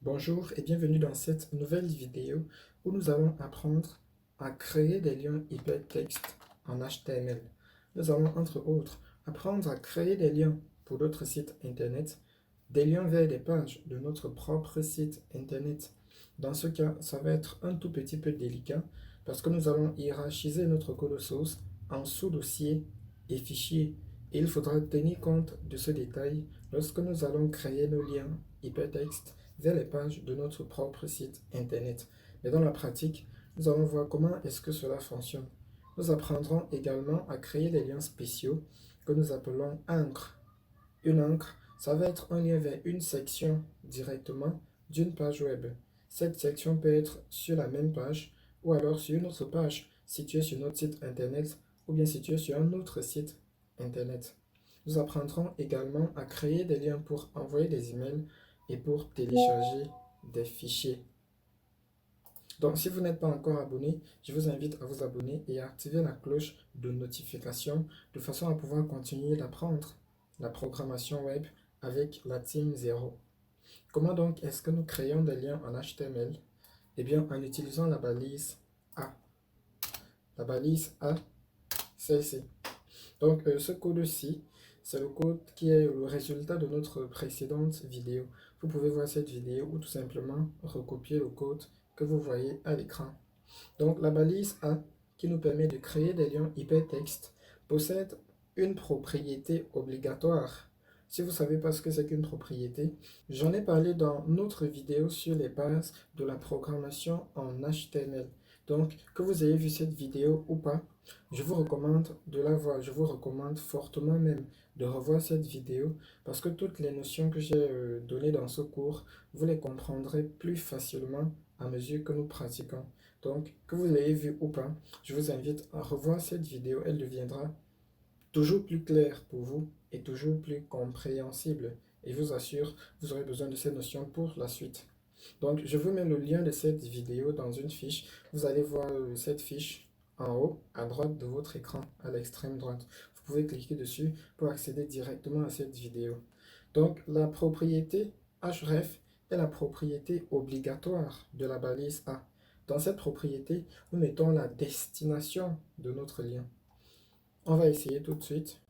Bonjour et bienvenue dans cette nouvelle vidéo où nous allons apprendre à créer des liens hypertextes en HTML. Nous allons entre autres apprendre à créer des liens pour d'autres sites internet, des liens vers des pages de notre propre site internet. Dans ce cas, ça va être un tout petit peu délicat parce que nous allons hiérarchiser notre code source en sous-dossiers et fichiers. Et il faudra tenir compte de ce détail lorsque nous allons créer nos liens hypertextes vers les pages de notre propre site internet. Mais dans la pratique, nous allons voir comment est-ce que cela fonctionne. Nous apprendrons également à créer des liens spéciaux que nous appelons ancres. Une ancre, ça va être un lien vers une section directement d'une page web. Cette section peut être sur la même page ou alors sur une autre page située sur notre site internet ou bien située sur un autre site internet. Nous apprendrons également à créer des liens pour envoyer des emails et pour télécharger des fichiers. Donc, si vous n'êtes pas encore abonné, je vous invite à vous abonner et à activer la cloche de notification de façon à pouvoir continuer d'apprendre la programmation web avec la Team Zero. Comment donc est-ce que nous créons des liens en HTML? Eh bien, en utilisant la balise A. La balise A, celle-ci. Donc, ce code-ci, c'est le code qui est le résultat de notre précédente vidéo. Vous pouvez voir cette vidéo ou tout simplement recopier le code que vous voyez à l'écran. Donc, la balise A, qui nous permet de créer des liens hypertextes, possède une propriété obligatoire. Si vous ne savez pas ce que c'est qu'une propriété, j'en ai parlé dans notre vidéo sur les bases de la programmation en HTML. Donc, que vous ayez vu cette vidéo ou pas, je vous recommande de la voir. Je vous recommande fortement même de revoir cette vidéo parce que toutes les notions que j'ai données dans ce cours, vous les comprendrez plus facilement à mesure que nous pratiquons. Donc, que vous l'ayez vu ou pas, je vous invite à revoir cette vidéo. Elle deviendra toujours plus claire pour vous et toujours plus compréhensible. Et je vous assure, vous aurez besoin de ces notions pour la suite. Donc, je vous mets le lien de cette vidéo dans une fiche. Vous allez voir cette fiche en haut, à droite de votre écran, à l'extrême droite. Vous pouvez cliquer dessus pour accéder directement à cette vidéo. Donc, la propriété href est la propriété obligatoire de la balise A. Dans cette propriété, nous mettons la destination de notre lien. On va essayer tout de suite.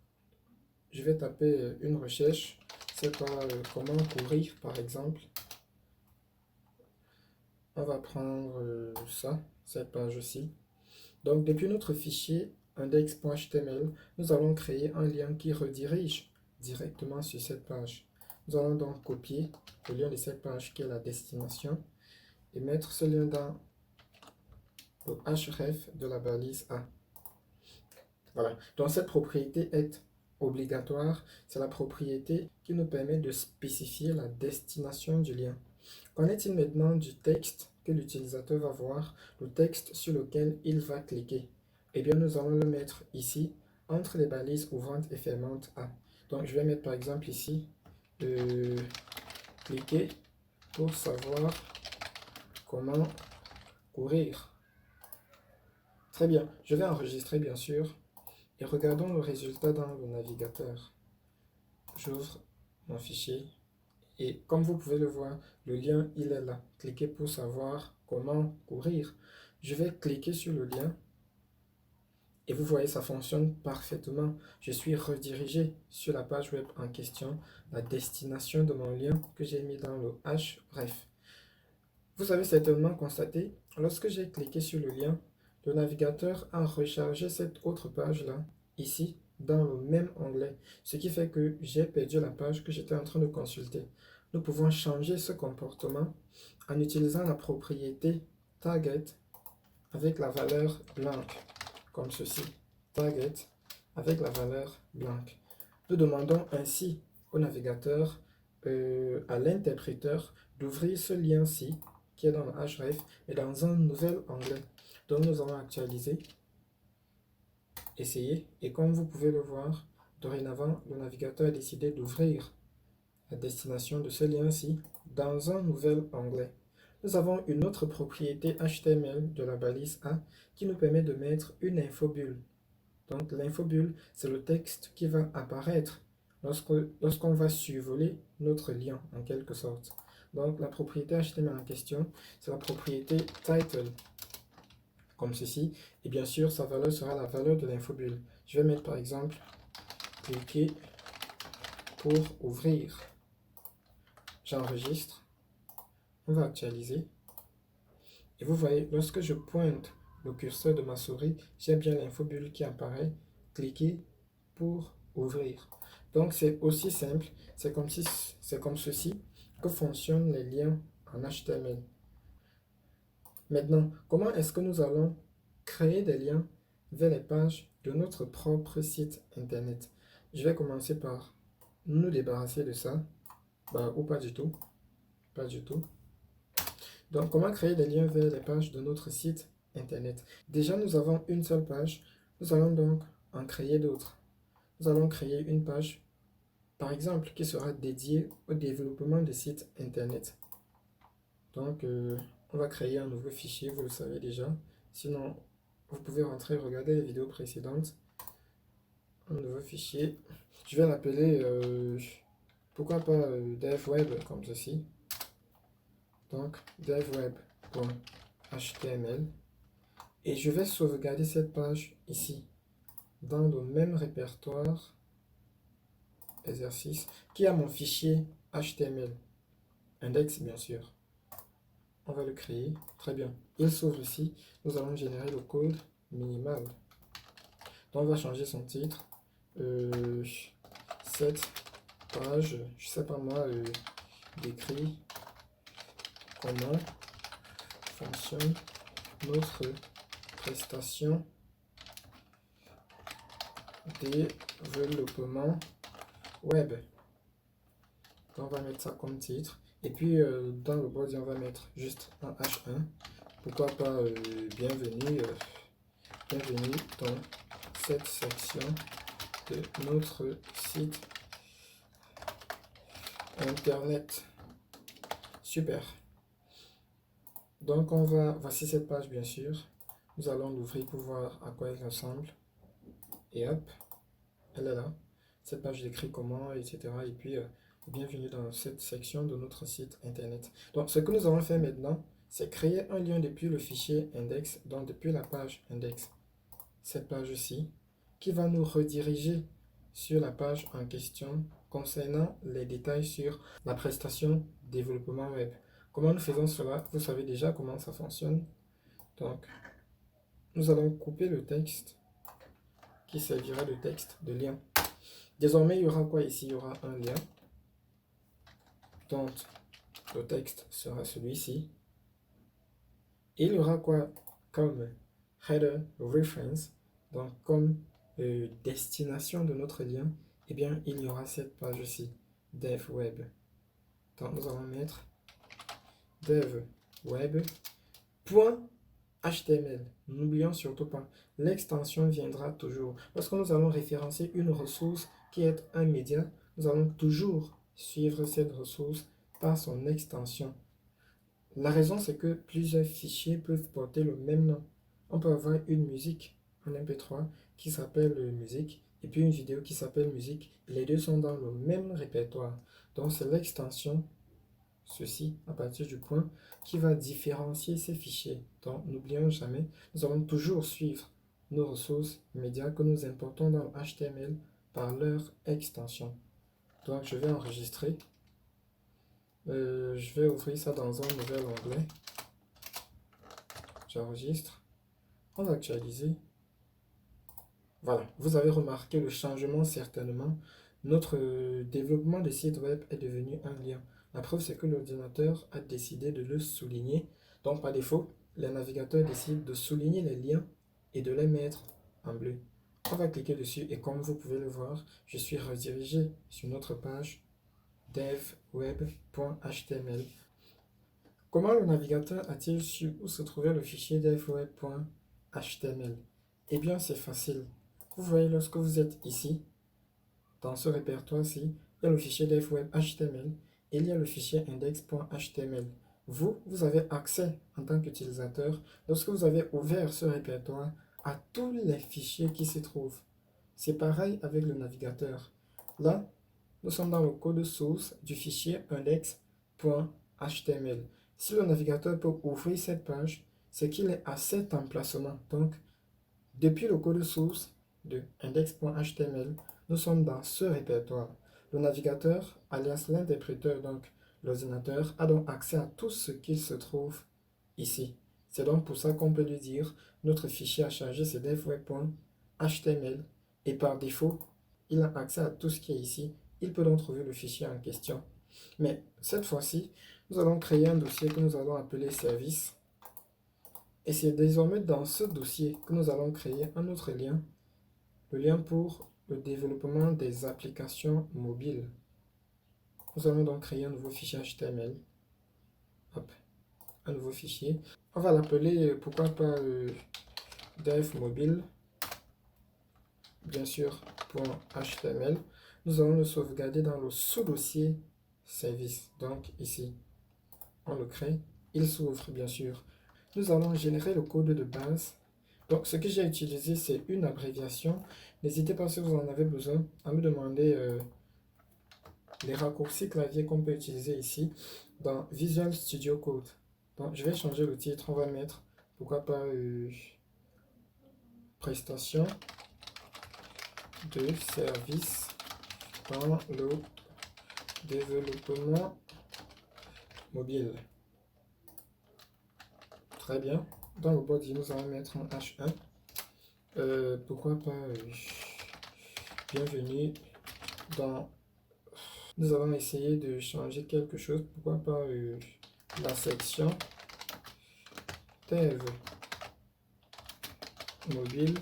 Je vais taper une recherche. C'est pas comment courir, par exemple. On va prendre ça, cette page-ci. Donc, depuis notre fichier index.html, nous allons créer un lien qui redirige directement sur cette page. Nous allons donc copier le lien de cette page qui est la destination et mettre ce lien dans le href de la balise A. Voilà. Donc, cette propriété est obligatoire. C'est la propriété qui nous permet de spécifier la destination du lien. Qu'en est-il maintenant du texte que l'utilisateur va voir, le texte sur lequel il va cliquer? Eh bien, nous allons le mettre ici, entre les balises ouvrantes et fermantes A. Donc, je vais mettre par exemple ici, cliquer pour savoir comment courir. Très bien, je vais enregistrer bien sûr et regardons le résultat dans le navigateur. J'ouvre mon fichier. Et comme vous pouvez le voir, le lien, il est là. Cliquez pour savoir comment courir. Je vais cliquer sur le lien et vous voyez, ça fonctionne parfaitement. Je suis redirigé sur la page web en question, la destination de mon lien que j'ai mis dans le href. Vous avez certainement constaté, lorsque j'ai cliqué sur le lien, le navigateur a rechargé cette autre page-là, ici, dans le même onglet. Ce qui fait que j'ai perdu la page que j'étais en train de consulter. Nous pouvons changer ce comportement en utilisant la propriété target avec la valeur blanche, comme ceci. Target avec la valeur blanche. Nous demandons ainsi au navigateur, à l'interpréteur, d'ouvrir ce lien-ci qui est dans le href, mais dans un nouvel onglet. Donc nous allons actualiser, essayer, et comme vous pouvez le voir, dorénavant, le navigateur a décidé d'ouvrir la destination de ce lien-ci dans un nouvel onglet. Nous avons une autre propriété HTML de la balise A qui nous permet de mettre une infobulle. Donc l'infobulle, c'est le texte qui va apparaître lorsqu'on va survoler notre lien en quelque sorte. Donc la propriété HTML en question, c'est la propriété title, comme ceci. Et bien sûr, sa valeur sera la valeur de l'infobulle. Je vais mettre par exemple, cliquer pour ouvrir. J'enregistre. On va actualiser. Et vous voyez, lorsque je pointe le curseur de ma souris, j'ai bien l'infobulle qui apparaît. Cliquez pour ouvrir. Donc c'est aussi simple, c'est comme ceci que fonctionnent les liens en HTML. Maintenant, comment est-ce que nous allons créer des liens vers les pages de notre propre site internet? Je vais commencer par nous débarrasser de ça, ou pas du tout, pas du tout. Donc, comment créer des liens vers les pages de notre site internet? Déjà, nous avons une seule page. Nous allons donc en créer d'autres. Nous allons créer une page, par exemple, qui sera dédiée au développement de sites internet. Donc, on va créer un nouveau fichier, vous le savez déjà. Sinon, vous pouvez rentrer et regarder les vidéos précédentes. Un nouveau fichier. Je vais l'appeler, pourquoi pas devweb, comme ceci. Donc, devweb.html. Et je vais sauvegarder cette page ici, dans le même répertoire, exercice, qui a mon fichier HTML. Index, bien sûr. On va le créer. Très bien. Il s'ouvre ici. Nous allons générer le code minimal. Donc, on va changer son titre. Cette page, je sais pas moi, décrit comment fonctionne notre prestation développement web. Donc, on va mettre ça comme titre. Et puis, dans le body, on va mettre juste un H1. Pourquoi pas bienvenue dans cette section de notre site internet. Super. Donc, voici cette page, bien sûr. Nous allons l'ouvrir pour voir à quoi elle ressemble. Et hop, elle est là. Cette page décrit comment, etc. Et puis, bienvenue dans cette section de notre site internet. Donc, ce que nous allons faire maintenant, c'est créer un lien depuis le fichier index, donc depuis la page index. Cette page-ci, qui va nous rediriger sur la page en question concernant les détails sur la prestation développement web. Comment nous faisons cela? Vous savez déjà comment ça fonctionne. Donc, nous allons couper le texte qui servira de texte de lien. Désormais, il y aura quoi ici? Il y aura un lien. Donc, le texte sera celui-ci. Et il y aura quoi comme header reference? Donc, comme destination de notre lien, eh bien, il y aura cette page-ci, devweb. Donc, nous allons mettre devweb.html. N'oublions surtout pas, l'extension viendra toujours. Lorsque nous allons référencer une ressource qui est un média, nous allons toujours suivre cette ressource par son extension. La raison, c'est que plusieurs fichiers peuvent porter le même nom. On peut avoir une musique en MP3 qui s'appelle musique et puis une vidéo qui s'appelle musique. Les deux sont dans le même répertoire. Donc, c'est l'extension, ceci, à partir du point, qui va différencier ces fichiers. Donc, n'oublions jamais, nous allons toujours suivre nos ressources médias que nous importons dans HTML par leur extension. Donc, je vais enregistrer. Je vais ouvrir ça dans un nouvel onglet. J'enregistre. On va actualiser. Voilà, vous avez remarqué le changement certainement. Notre développement de site web est devenu un lien. La preuve, c'est que l'ordinateur a décidé de le souligner. Donc, par défaut, les navigateurs décident de souligner les liens et de les mettre en bleu. On va cliquer dessus et comme vous pouvez le voir, je suis redirigé sur notre page devweb.html. Comment le navigateur a-t-il su où se trouvait le fichier devweb.html? Eh bien, c'est facile. Vous voyez, lorsque vous êtes ici, dans ce répertoire-ci, il y a le fichier devweb.html et il y a le fichier index.html. Vous avez accès en tant qu'utilisateur, lorsque vous avez ouvert ce répertoire, à tous les fichiers qui s'y trouvent. C'est pareil avec le navigateur. Là, nous sommes dans le code source du fichier index.html. HTML. Si le navigateur peut ouvrir cette page, c'est qu'il est à cet emplacement. Donc, depuis le code source de index.html, nous sommes dans ce répertoire. Le navigateur, alias l'interpréteur, donc l'ordinateur, a donc accès à tout ce qui se trouve ici. C'est donc pour ça qu'on peut lui dire, notre fichier à charger c'est devweb.html et par défaut, il a accès à tout ce qui est ici. Il peut donc trouver le fichier en question. Mais cette fois-ci, nous allons créer un dossier que nous allons appeler service. Et c'est désormais dans ce dossier que nous allons créer un autre lien, le lien pour le développement des applications mobiles. Nous allons donc créer un nouveau fichier HTML. Hop, un nouveau fichier. On va l'appeler, pourquoi pas, dev mobile, bien sûr, .html. Nous allons le sauvegarder dans le sous-dossier service. Donc ici, on le crée. Il s'ouvre, bien sûr. Nous allons générer le code de base. Donc, ce que j'ai utilisé, c'est une abréviation. N'hésitez pas, si vous en avez besoin, à me demander les raccourcis clavier qu'on peut utiliser ici dans Visual Studio Code. Donc, je vais changer le titre. On va mettre, pourquoi pas, prestation de service dans le développement mobile. Très bien. Dans le body, nous allons mettre un H1. Pourquoi pas bienvenue dans... Nous allons essayer de changer quelque chose. Pourquoi pas la section dev mobile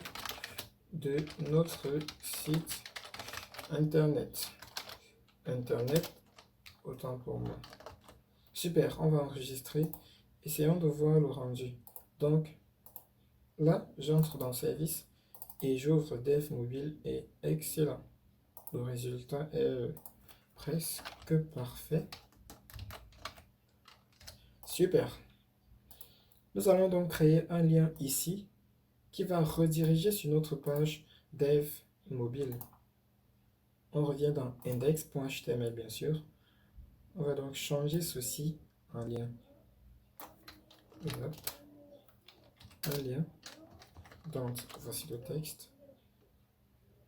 de notre site internet. Internet, autant pour moi. Super, on va enregistrer. Essayons de voir le rendu. Donc, là, j'entre dans service et j'ouvre dev mobile et excellent. Le résultat est presque parfait. Super. Nous allons donc créer un lien ici qui va rediriger sur notre page dev mobile. On revient dans index.html bien sûr. On va donc changer ceci en lien. Un lien. Donc, voici le texte.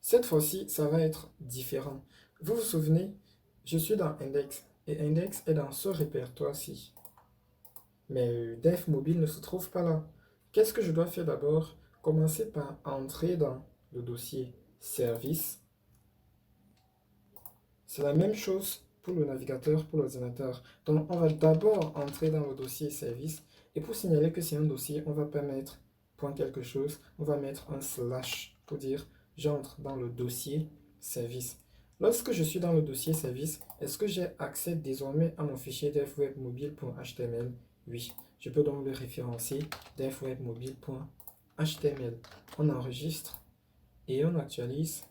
Cette fois-ci, ça va être différent. Vous vous souvenez, je suis dans Index. Et Index est dans ce répertoire-ci. Mais Dev Mobile ne se trouve pas là. Qu'est-ce que je dois faire d'abord? Commencer par entrer dans le dossier Service. C'est la même chose pour le navigateur, pour l'ordinateur. Donc, on va d'abord entrer dans le dossier Service. Et pour signaler que c'est un dossier, on va pas mettre point quelque chose. On va mettre un slash pour dire j'entre dans le dossier Service. Lorsque je suis dans le dossier Service, est-ce que j'ai accès désormais à mon fichier devwebmobile.html? Oui. Je peux donc le référencer devwebmobile.html. On enregistre et on actualise.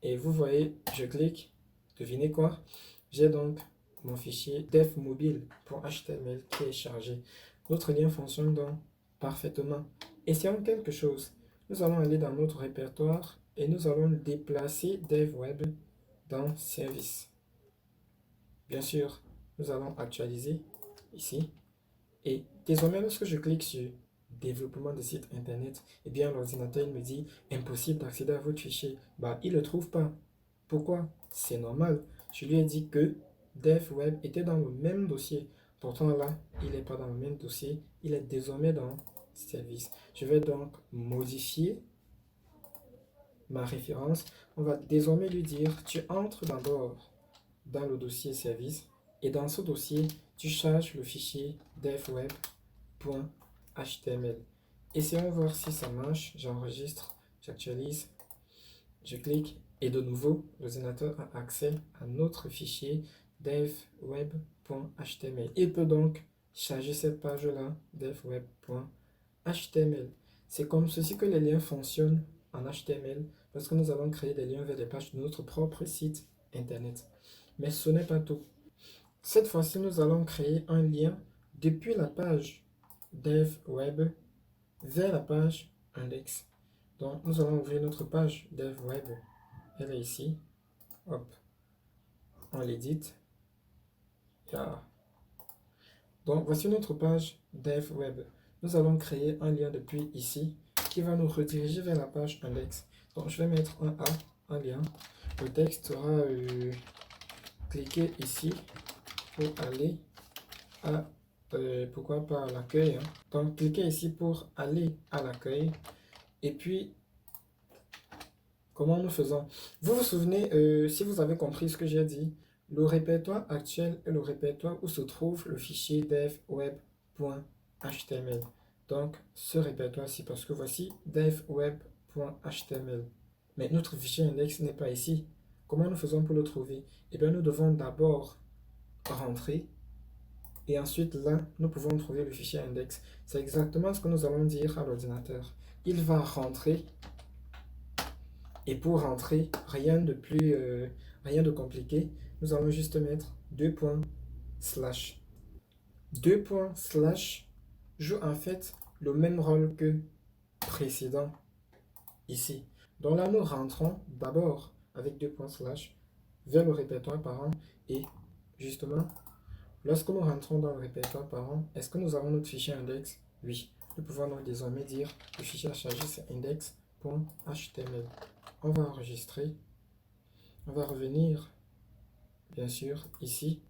Et vous voyez, je clique. Devinez quoi? J'ai donc mon fichier devmobile.html qui est chargé. Notre lien fonctionne donc parfaitement. Essayons quelque chose. Nous allons aller dans notre répertoire et nous allons déplacer devweb dans service. Bien sûr, nous allons actualiser ici. Et désormais, lorsque je clique sur développement de site internet, eh bien l'ordinateur me dit impossible d'accéder à votre fichier. Bah, il ne le trouve pas. Pourquoi? C'est normal. Je lui ai dit que DevWeb était dans le même dossier. Pourtant là, il n'est pas dans le même dossier. Il est désormais dans service. Je vais donc modifier ma référence. On va désormais lui dire tu entres d'abord dans le dossier service et dans ce dossier, tu charges le fichier devweb.html. Essayons de voir si ça marche. J'enregistre, j'actualise, je clique et de nouveau, l'ordinateur a accès à notre fichier devweb.html. Il peut donc charger cette page-là, devweb.html. C'est comme ceci que les liens fonctionnent en HTML lorsque nous allons créer des liens vers des pages de notre propre site internet. Mais ce n'est pas tout. Cette fois-ci, nous allons créer un lien depuis la page devweb vers la page index. Donc, nous allons ouvrir notre page devweb. Elle est ici. Hop. On l'édite. Donc, voici notre page Dev Web. Nous allons créer un lien depuis ici qui va nous rediriger vers la page index. Donc, je vais mettre un A, un lien. Le texte sera cliquez ici pour aller à, pourquoi pas à l'accueil. Hein. Donc, cliquez ici pour aller à l'accueil. Et puis, comment nous faisons? Vous vous souvenez, si vous avez compris ce que j'ai dit, le répertoire actuel est le répertoire où se trouve le fichier devweb.html. Donc, ce répertoire-ci, parce que voici devweb.html. Mais notre fichier index n'est pas ici. Comment nous faisons pour le trouver? Eh bien, nous devons d'abord rentrer et ensuite là, nous pouvons trouver le fichier index. C'est exactement ce que nous allons dire à l'ordinateur. Il va rentrer et pour rentrer, rien de plus, rien de compliqué. Nous allons juste mettre deux points slash. Deux points slash joue en fait le même rôle que précédent ici. Donc là, nous rentrons d'abord avec deux points slash vers le répertoire parent et justement, lorsque nous rentrons dans le répertoire parent, est-ce que nous avons notre fichier index? Oui. Nous pouvons donc désormais dire le fichier à charger c'est index.html. On va enregistrer. On va revenir, bien sûr, ici,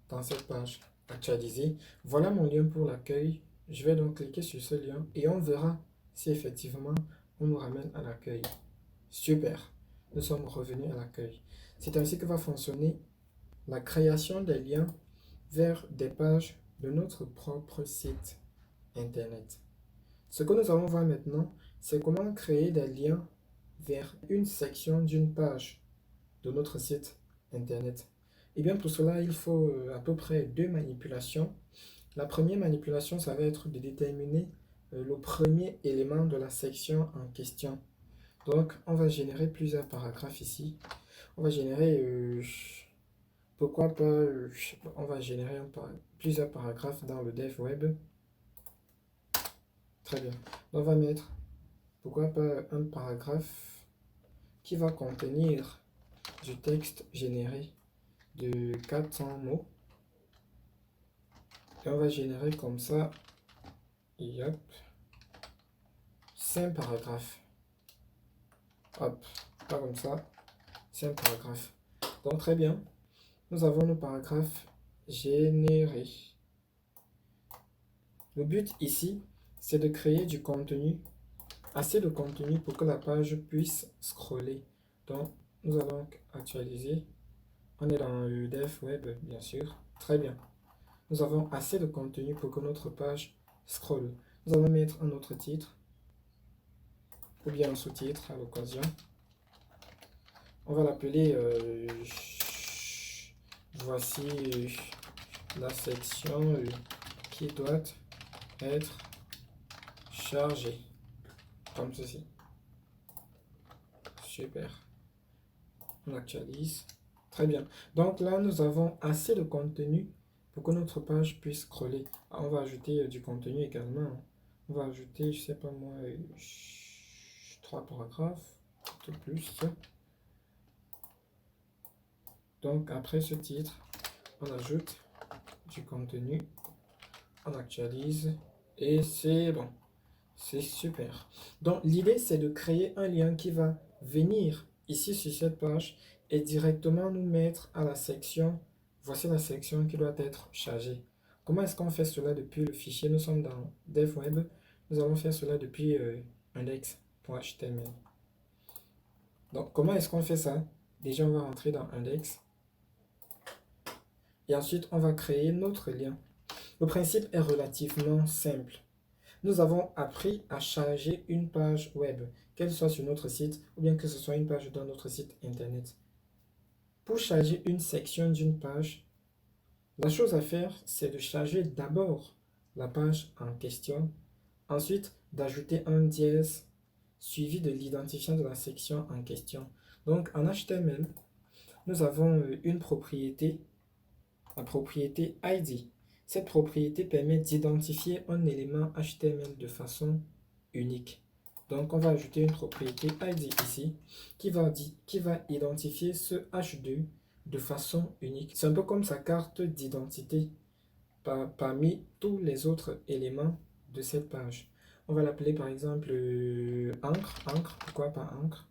dans cette page actualisée. Voilà mon lien pour l'accueil. Je vais donc cliquer sur ce lien et on verra si effectivement on nous ramène à l'accueil. Super. Nous sommes revenus à l'accueil. C'est ainsi que va fonctionner la création des liens vers des pages de notre propre site internet. Ce que nous allons voir maintenant, c'est comment créer des liens vers une section d'une page de notre site internet. Et bien pour cela, il faut à peu près deux manipulations. La première manipulation, ça va être de déterminer le premier élément de la section en question. Donc, on va générer plusieurs paragraphes ici. On va générer, pourquoi pas, on va générer plusieurs paragraphes dans le dev web. Très bien. On va mettre, pourquoi pas, un paragraphe qui va contenir du texte généré de 400 mots. Et on va générer comme ça, yep, 5 paragraphes. Hop, pas comme ça, 5 paragraphes. Donc très bien, nous avons nos paragraphes générés. Le but ici, c'est de créer du contenu, assez de contenu pour que la page puisse scroller. Donc nous allons actualiser. On est dans le dev web, bien sûr. Très bien. Nous avons assez de contenu pour que notre page scrolle. Nous allons mettre un autre titre, ou bien un sous-titre à l'occasion. On va l'appeler voici la section qui doit être chargée, comme ceci. Super. On actualise. Très bien. Donc là, nous avons assez de contenu pour que notre page puisse scroller. On va ajouter du contenu également. On va ajouter, je sais pas moi, 3 paragraphes, tout plus. Donc après ce titre, on ajoute du contenu, on actualise et c'est bon. C'est super. Donc l'idée c'est de créer un lien qui va venir ici sur cette page et directement nous mettre à la section. Voici la section qui doit être chargée. Comment est-ce qu'on fait cela depuis le fichier? Nous sommes dans Dev Web. Nous allons faire cela depuis index.html. Donc comment est-ce qu'on fait ça? Déjà on va rentrer dans index. Et ensuite on va créer notre lien. Le principe est relativement simple. Nous avons appris à charger une page web, qu'elle soit sur notre site ou bien que ce soit une page dans notre site internet. Pour charger une section d'une page, la chose à faire, c'est de charger d'abord la page en question, ensuite d'ajouter un dièse suivi de l'identifiant de la section en question. Donc en HTML, nous avons une propriété, la propriété ID. Cette propriété permet d'identifier un élément HTML de façon unique. Donc on va ajouter une propriété ID ici qui va identifier ce H2 de façon unique. C'est un peu comme sa carte d'identité. parmi tous les autres éléments de cette page. On va l'appeler par exemple encre. Encre, pourquoi pas encre?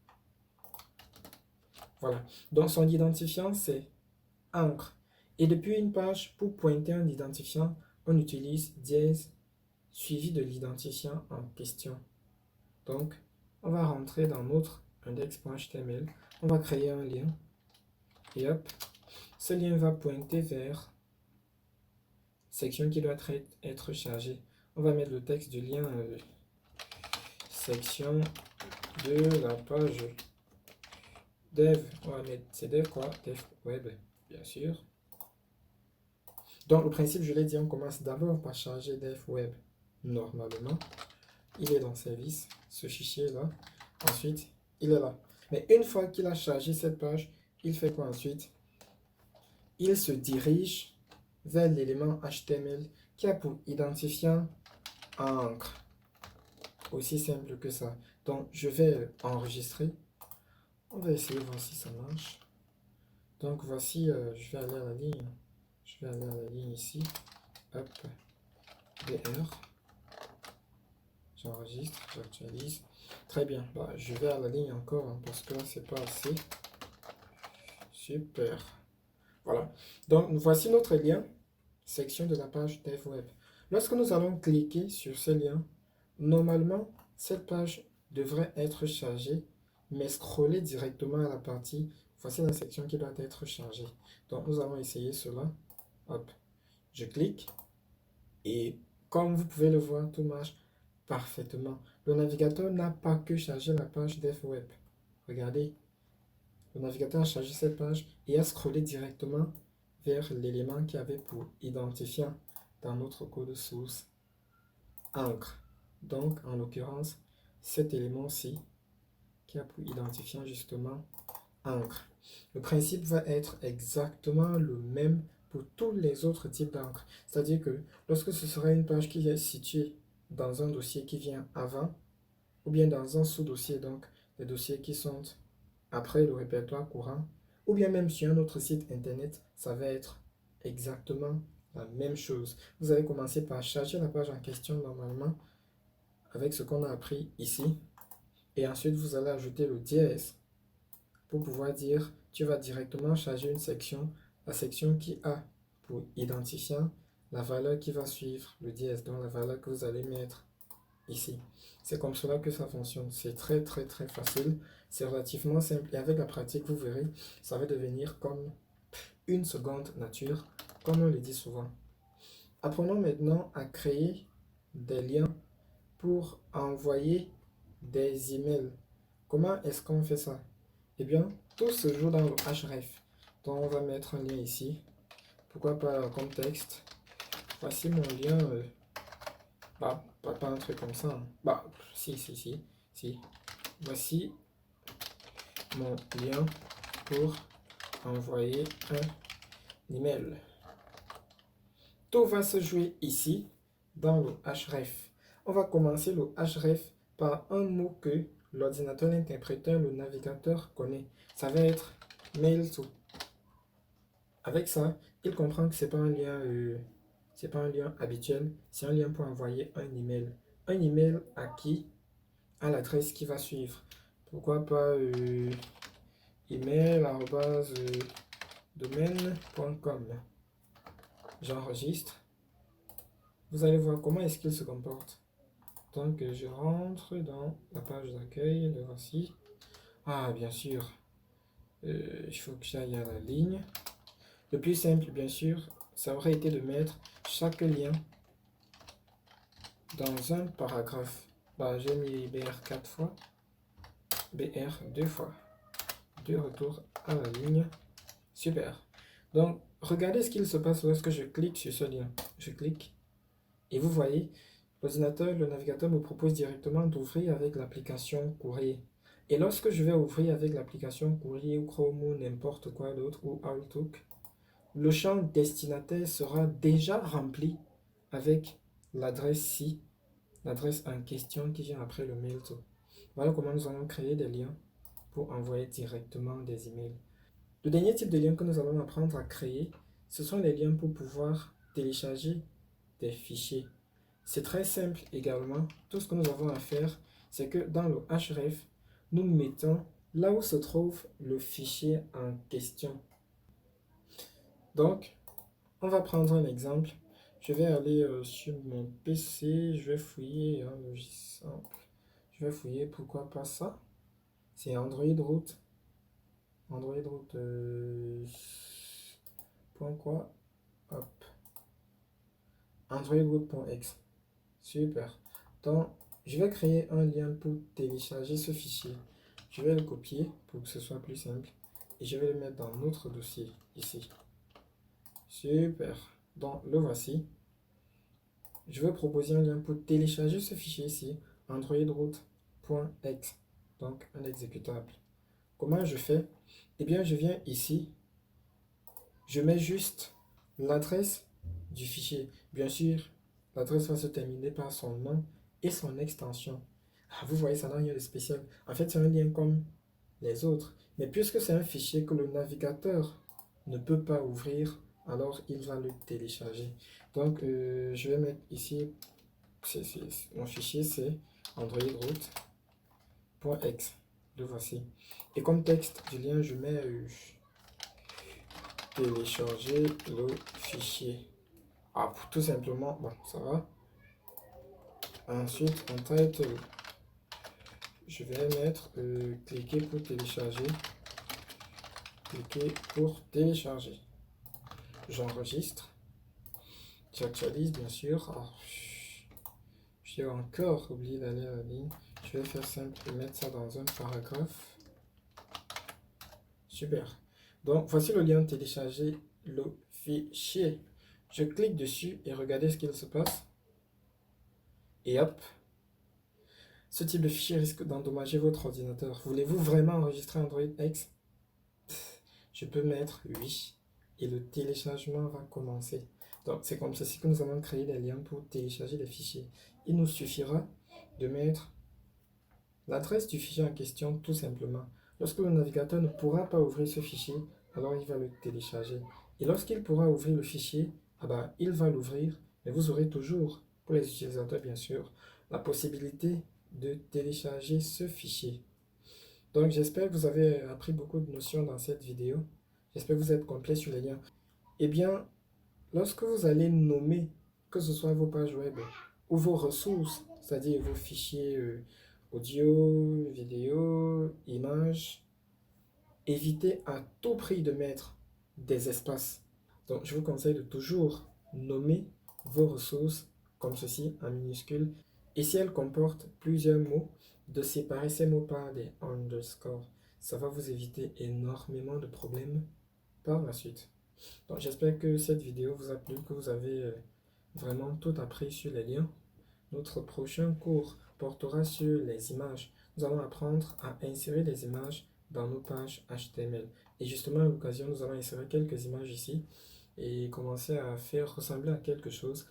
Voilà. Donc son identifiant, c'est encre. Et depuis une page, pour pointer un identifiant, on utilise dièse suivi de l'identifiant en question. Donc, on va rentrer dans notre index.html. On va créer un lien. Et hop, ce lien va pointer vers section qui doit être chargée. On va mettre le texte du lien section de la page dev. On va mettre c'est dev quoi? Dev web, bien sûr. Donc, le principe, je l'ai dit, on commence d'abord par charger dev web normalement. Il est dans service, ce fichier-là. Ensuite, il est là. Mais une fois qu'il a chargé cette page, il fait quoi ensuite? Il se dirige vers l'élément HTML qui a pour identifiant encre. Aussi simple que ça. Donc, je vais enregistrer. On va essayer de voir si ça marche. Donc, voici, je vais aller à la ligne. Je vais aller à la ligne ici. Hop. BR. J'enregistre, j'actualise. Très bien. Bah, je vais à la ligne encore hein, parce que là, c'est pas assez. Super. Voilà. Donc, voici notre lien, section de la page Dev Web. Lorsque nous allons cliquer sur ce lien, normalement, cette page devrait être chargée, mais scroller directement à la partie. Voici la section qui doit être chargée. Donc, nous allons essayer cela. Hop. Je clique. Et comme vous pouvez le voir, tout marche parfaitement. Le navigateur n'a pas que chargé la page Dev Web. Regardez. Le navigateur a chargé cette page et a scrollé directement vers l'élément qui avait pour identifiant dans notre code source encre. Donc, en l'occurrence, cet élément-ci qui a pour identifiant justement encre. Le principe va être exactement le même pour tous les autres types d'encre. C'est-à-dire que lorsque ce sera une page qui est située dans un dossier qui vient avant, ou bien dans un sous-dossier, donc des dossiers qui sont après le répertoire courant, ou bien même sur un autre site internet, ça va être exactement la même chose. Vous allez commencer par charger la page en question normalement avec ce qu'on a appris ici. Et ensuite, vous allez ajouter le dièse pour pouvoir dire tu vas directement charger une section, la section qui a pour identifiant la valeur qui va suivre le dièse, donc la valeur que vous allez mettre ici. C'est comme cela que ça fonctionne. C'est très facile. C'est relativement simple. Et avec la pratique, vous verrez, ça va devenir comme une seconde nature, comme on le dit souvent. Apprenons maintenant à créer des liens pour envoyer des emails. Comment est-ce qu'on fait ça? Eh bien, tout se joue dans le href. Donc, on va mettre un lien ici. Pourquoi pas comme texte? Voici mon lien. Bah, pas un truc comme ça. Hein. Bah, si. Voici mon lien pour envoyer un email. Tout va se jouer ici, dans le href. On va commencer le href par un mot que l'ordinateur, l'interpréteur, le navigateur connaît. Ça va être mail to. Avec ça, il comprend que ce n'est pas un lien... c'est pas un lien habituel, c'est un lien pour envoyer un email. Un email à qui? À l'adresse qui va suivre. Pourquoi pas email@domaine.com. J'enregistre. Vous allez voir comment est-ce qu'il se comporte. Donc je rentre dans la page d'accueil, le voici. Ah bien sûr, il faut que j'aille à la ligne. Le plus simple bien sûr, ça aurait été de mettre chaque lien dans un paragraphe. Bah, j'ai mis BR 4 fois, BR 2 fois. De retour à la ligne. Super. Donc, regardez ce qu'il se passe lorsque je clique sur ce lien. Je clique et vous voyez, l'ordinateur, le navigateur me propose directement d'ouvrir avec l'application Courrier. Et lorsque je vais ouvrir avec l'application Courrier ou Chrome ou n'importe quoi d'autre ou Outlook, le champ destinataire sera déjà rempli avec l'adresse ci, l'adresse en question qui vient après le mail to. Voilà comment nous allons créer des liens pour envoyer directement des emails. Le dernier type de lien que nous allons apprendre à créer, ce sont les liens pour pouvoir télécharger des fichiers. C'est très simple également. Tout ce que nous avons à faire, c'est que dans le href, nous mettons là où se trouve le fichier en question. Donc, on va prendre un exemple. Je vais aller sur mon PC, je vais fouiller un logiciel. Je vais fouiller, pourquoi pas ça. C'est Android Root. Android Root. Point quoi? Hop. Android Root.exe. Super. Donc, je vais créer un lien pour télécharger ce fichier. Je vais le copier pour que ce soit plus simple. Et je vais le mettre dans notre dossier, ici. Super. Donc, le voici. Je vais proposer un lien pour télécharger ce fichier ici, androidroot.exe. Donc, un exécutable. Comment je fais? Eh bien, je viens ici. Je mets juste l'adresse du fichier. Bien sûr, l'adresse va se terminer par son nom et son extension. Ah, vous voyez, ça n'a rien de spécial. En fait, c'est un lien comme les autres. Mais puisque c'est un fichier que le navigateur ne peut pas ouvrir, alors il va le télécharger. Donc, je vais mettre ici, mon fichier, c'est androidroot.exe. Le voici. Et comme texte du lien, je mets télécharger le fichier. Ah, tout simplement, bon, ça va. Ensuite, en titre, je vais mettre cliquer pour télécharger. Cliquer pour télécharger. J'enregistre. J'actualise, bien sûr. Alors, j'ai encore oublié d'aller à la ligne. Je vais faire simple et mettre ça dans un paragraphe. Super. Donc, voici le lien télécharger le fichier. Je clique dessus et regardez ce qu'il se passe. Et hop. Ce type de fichier risque d'endommager votre ordinateur. Voulez-vous vraiment enregistrer Android X? Je peux mettre oui. Et le téléchargement va commencer. Donc, c'est comme ceci que nous allons créer des liens pour télécharger les fichiers. Il nous suffira de mettre l'adresse du fichier en question, tout simplement. Lorsque le navigateur ne pourra pas ouvrir ce fichier, alors il va le télécharger. Et lorsqu'il pourra ouvrir le fichier, il va l'ouvrir, mais vous aurez toujours, pour les utilisateurs bien sûr, la possibilité de télécharger ce fichier. Donc, j'espère que vous avez appris beaucoup de notions dans cette vidéo. J'espère que vous êtes complet sur les liens. Eh bien, lorsque vous allez nommer, que ce soit vos pages web ou vos ressources, c'est-à-dire vos fichiers audio, vidéo, images, évitez à tout prix de mettre des espaces. Donc, je vous conseille de toujours nommer vos ressources comme ceci en minuscules. Et si elles comportent plusieurs mots, de séparer ces mots par des underscores. Ça va vous éviter énormément de problèmes par la suite. Donc, j'espère que cette vidéo vous a plu, que vous avez vraiment tout appris sur les liens. Notre prochain cours portera sur les images. Nous allons apprendre à insérer des images dans nos pages HTML. Et justement, à l'occasion, nous allons insérer quelques images ici et commencer à faire ressembler à quelque chose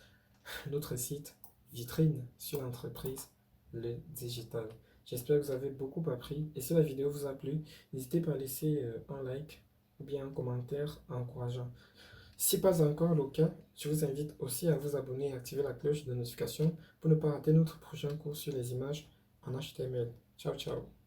notre site vitrine sur l'entreprise Le Digital. J'espère que vous avez beaucoup appris. Et si la vidéo vous a plu, n'hésitez pas à laisser un like ou bien un commentaire encourageant. Si pas encore le cas, je vous invite aussi à vous abonner et activer la cloche de notification pour ne pas rater notre prochain cours sur les images en HTML. Ciao, ciao.